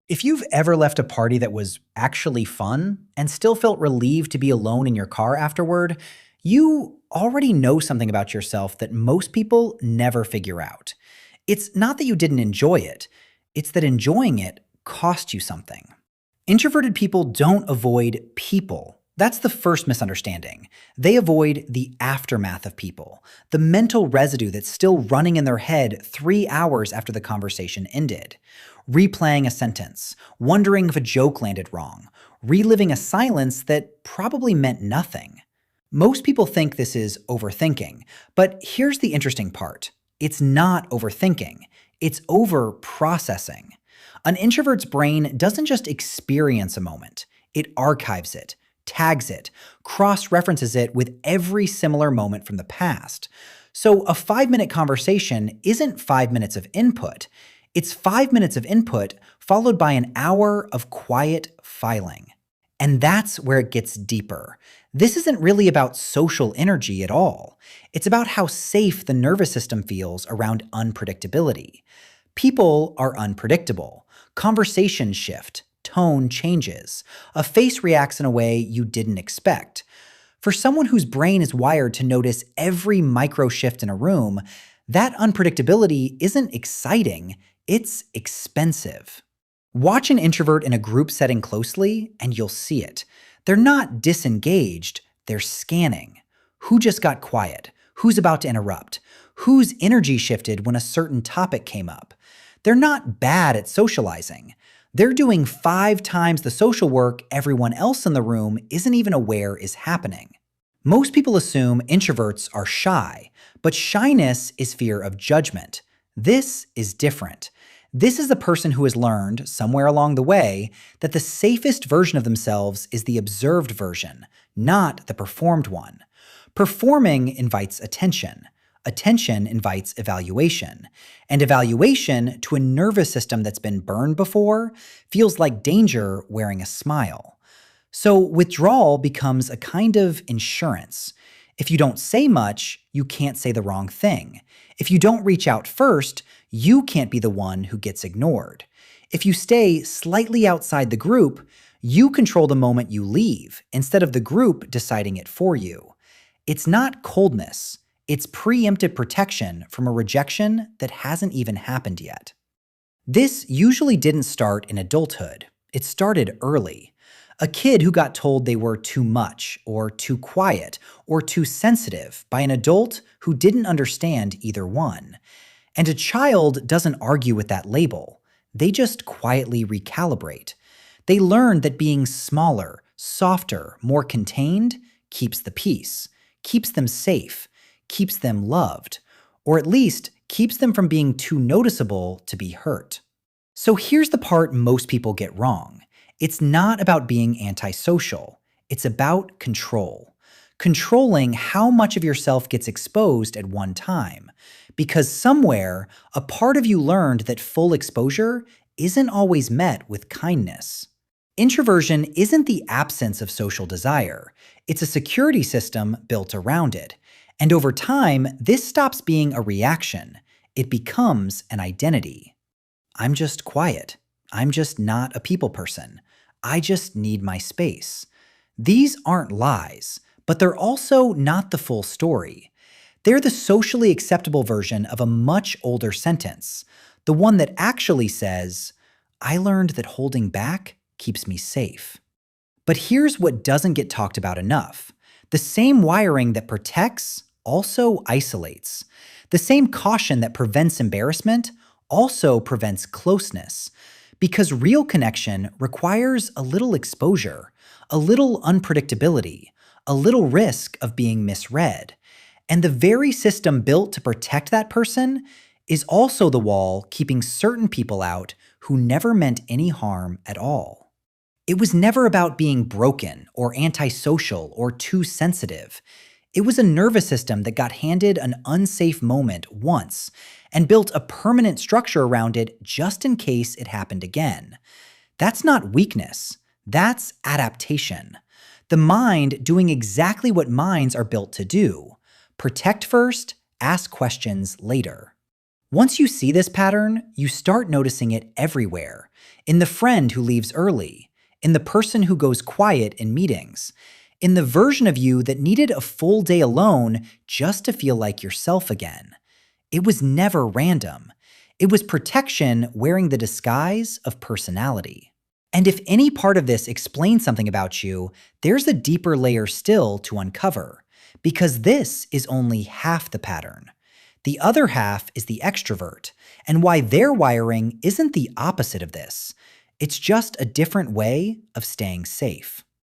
If you've ever left a party that was actually fun and still felt relieved to be alone in your car afterward, you already know something about yourself that most people never figure out. It's not that you didn't enjoy it, it's that enjoying it cost you something. Introverted people don't avoid people. That's the first misunderstanding. They avoid the aftermath of people, the mental residue that's still running in their head 3 hours after the conversation ended. Replaying a sentence, wondering if a joke landed wrong, reliving a silence that probably meant nothing. Most people think this is overthinking, but here's the interesting part. It's not overthinking, it's over-processing. An introvert's brain doesn't just experience a moment, it archives it, tags it, cross-references it with every similar moment from the past. So a 5-minute conversation isn't 5 minutes of input, it's 5 minutes of input followed by an hour of quiet filing. And that's where it gets deeper. This isn't really about social energy at all. It's about how safe the nervous system feels around unpredictability. People are unpredictable. Conversations shift. Tone changes. A face reacts in a way you didn't expect. For someone whose brain is wired to notice every micro shift in a room, that unpredictability isn't exciting, it's expensive. Watch an introvert in a group setting closely, and you'll see it. They're not disengaged, they're scanning. Who just got quiet? Who's about to interrupt? Whose energy shifted when a certain topic came up? They're not bad at socializing. They're doing 5 times the social work everyone else in the room isn't even aware is happening. Most people assume introverts are shy, but shyness is fear of judgment. This is different. This is a person who has learned, somewhere along the way, that the safest version of themselves is the observed version, not the performed one. Performing invites attention. Attention invites evaluation. And evaluation, to a nervous system that's been burned before, feels like danger wearing a smile. So withdrawal becomes a kind of insurance. If you don't say much, you can't say the wrong thing. If you don't reach out first, you can't be the one who gets ignored. If you stay slightly outside the group, you control the moment you leave instead of the group deciding it for you. It's not coldness. It's preemptive protection from a rejection that hasn't even happened yet. This usually didn't start in adulthood. It started early. A kid who got told they were too much, or too quiet, or too sensitive by an adult who didn't understand either one. And a child doesn't argue with that label. They just quietly recalibrate. They learn that being smaller, softer, more contained keeps the peace, keeps them safe, keeps them loved, or at least keeps them from being too noticeable to be hurt. So here's the part most people get wrong. It's not about being antisocial. It's about control. Controlling how much of yourself gets exposed at one time. Because somewhere, a part of you learned that full exposure isn't always met with kindness. Introversion isn't the absence of social desire. It's a security system built around it. And over time, this stops being a reaction. It becomes an identity. I'm just quiet. I'm just not a people person. I just need my space. These aren't lies, but they're also not the full story. They're the socially acceptable version of a much older sentence, the one that actually says, I learned that holding back keeps me safe. But here's what doesn't get talked about enough. The same wiring that protects also isolates. The same caution that prevents embarrassment also prevents closeness. Because real connection requires a little exposure, a little unpredictability, a little risk of being misread. And the very system built to protect that person is also the wall keeping certain people out who never meant any harm at all. It was never about being broken or antisocial or too sensitive. It was a nervous system that got handed an unsafe moment once and built a permanent structure around it just in case it happened again. That's not weakness. That's adaptation. The mind doing exactly what minds are built to do. Protect first, ask questions later. Once you see this pattern, you start noticing it everywhere. In the friend who leaves early, in the person who goes quiet in meetings, in the version of you that needed a full day alone just to feel like yourself again. It was never random. It was protection wearing the disguise of personality. And if any part of this explains something about you, there's a deeper layer still to uncover, because this is only half the pattern. The other half is the extrovert, and why their wiring isn't the opposite of this. It's just a different way of staying safe.